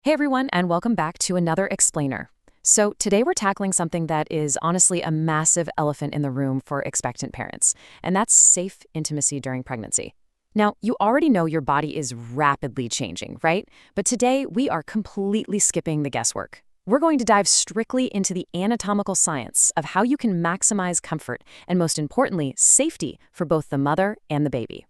Hey everyone, and welcome back to another explainer. So today we're tackling something that is honestly a massive elephant in the room for expectant parents, and that's safe intimacy during pregnancy. Now, you already know your body is rapidly changing, right? But today we are completely skipping the guesswork. We're going to dive strictly into the anatomical science of how you can maximize comfort and, most importantly, safety for both the mother and the baby.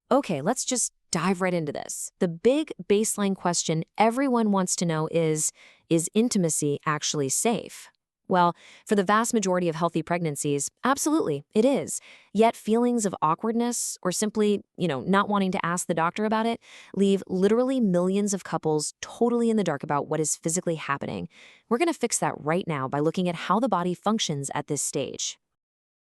Okay, let's just dive right into this. The big baseline question everyone wants to know is intimacy actually safe? Well, for the vast majority of healthy pregnancies, absolutely, it is. Yet feelings of awkwardness or simply, not wanting to ask the doctor about it leave literally millions of couples totally in the dark about what is physically happening. We're going to fix that right now by looking at how the body functions at this stage.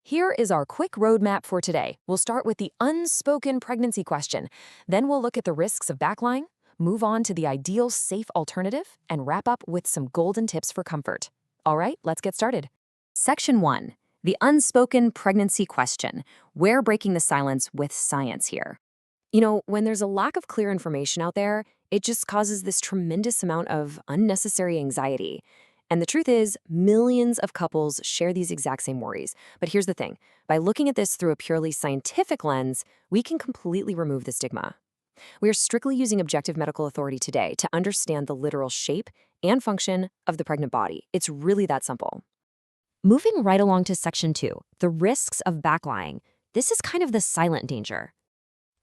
Here is our quick roadmap for today. We'll start with the unspoken pregnancy question. Then we'll look at the risks of backlying, move on to the ideal safe alternative, and wrap up with some golden tips for comfort. All right, let's get started. Section 1. The unspoken pregnancy question. We're breaking the silence with science here. When there's a lack of clear information out there, it just causes this tremendous amount of unnecessary anxiety. And the truth is, millions of couples share these exact same worries. But here's the thing. By looking at this through a purely scientific lens, we can completely remove the stigma. We are strictly using objective medical authority today to understand the literal shape and function of the pregnant body. It's really that simple. Moving right along to Section 2, the risks of backlying. This is kind of the silent danger.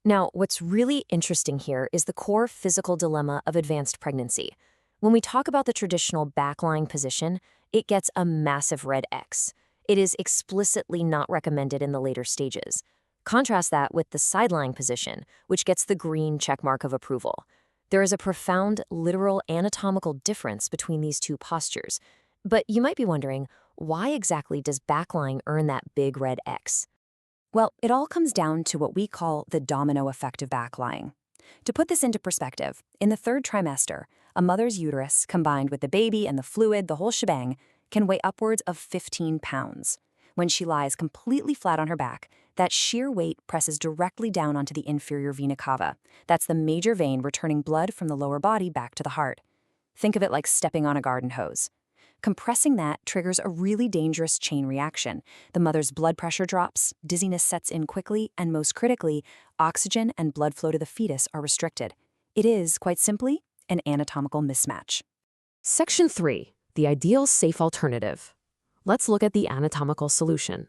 Now, what's really interesting here is the core physical dilemma of advanced pregnancy. When we talk about the traditional backlying position, it gets a massive red X. It is explicitly not recommended in the later stages. Contrast that with the side-lying position, which gets the green checkmark of approval. There is a profound literal anatomical difference between these two postures. But you might be wondering, why exactly does backlying earn that big red X? Well, it all comes down to what we call the domino effect of backlying. To put this into perspective, in the third trimester, a mother's uterus, combined with the baby and the fluid, the whole shebang, can weigh upwards of 15 pounds. When she lies completely flat on her back, that sheer weight presses directly down onto the inferior vena cava. That's the major vein returning blood from the lower body back to the heart. Think of it like stepping on a garden hose. Compressing that triggers a really dangerous chain reaction. The mother's blood pressure drops, dizziness sets in quickly, and most critically, oxygen and blood flow to the fetus are restricted. It is, quite simply, an anatomical mismatch. Section 3. The ideal safe alternative. Let's look at the anatomical solution.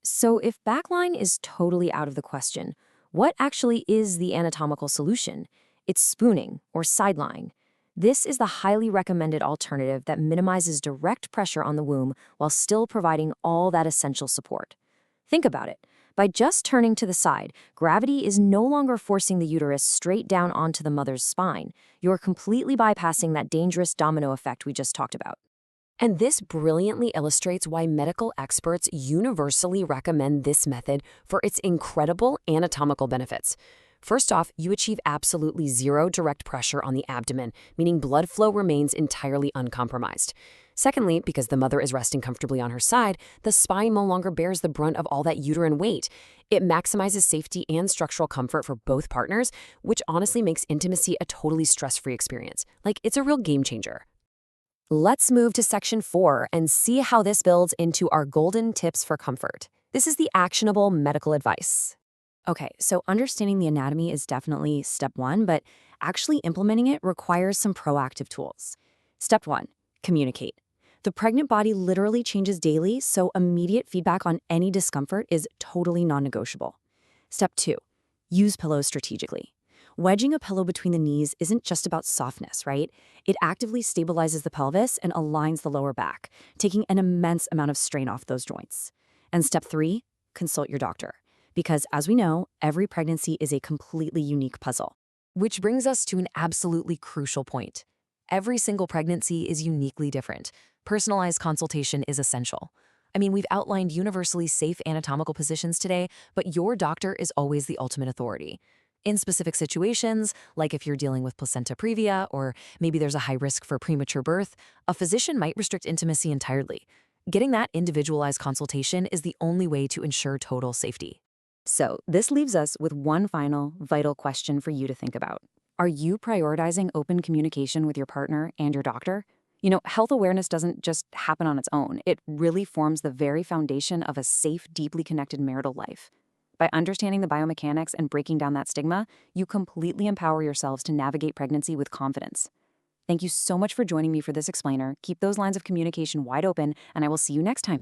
So if backline is totally out of the question, what actually is the anatomical solution? It's spooning or side-lying. This is the highly recommended alternative that minimizes direct pressure on the womb while still providing all that essential support. Think about it. By just turning to the side, gravity is no longer forcing the uterus straight down onto the mother's spine. You're completely bypassing that dangerous domino effect we just talked about. And this brilliantly illustrates why medical experts universally recommend this method for its incredible anatomical benefits. First off, you achieve absolutely zero direct pressure on the abdomen, meaning blood flow remains entirely uncompromised. Secondly, because the mother is resting comfortably on her side, the spine no longer bears the brunt of all that uterine weight. It maximizes safety and structural comfort for both partners, which honestly makes intimacy a totally stress-free experience. It's a real game changer. Let's move to Section 4 and see how this builds into our golden tips for comfort. This is the actionable medical advice. Okay, so understanding the anatomy is definitely step 1, but actually implementing it requires some proactive tools. Step 1, communicate. The pregnant body literally changes daily, so immediate feedback on any discomfort is totally non-negotiable. Step 2, use pillows strategically. Wedging a pillow between the knees isn't just about softness, right? It actively stabilizes the pelvis and aligns the lower back, taking an immense amount of strain off those joints. And step 3, consult your doctor. Because, as we know, every pregnancy is a completely unique puzzle. Which brings us to an absolutely crucial point. Every single pregnancy is uniquely different. Personalized consultation is essential. We've outlined universally safe anatomical positions today, but your doctor is always the ultimate authority. In specific situations, like if you're dealing with placenta previa or maybe there's a high risk for premature birth, a physician might restrict intimacy entirely. Getting that individualized consultation is the only way to ensure total safety. So this leaves us with one final vital question for you to think about. Are you prioritizing open communication with your partner and your doctor? Health awareness doesn't just happen on its own. It really forms the very foundation of a safe, deeply connected marital life. By understanding the biomechanics and breaking down that stigma, you completely empower yourselves to navigate pregnancy with confidence. Thank you so much for joining me for this explainer. Keep those lines of communication wide open, and I will see you next time.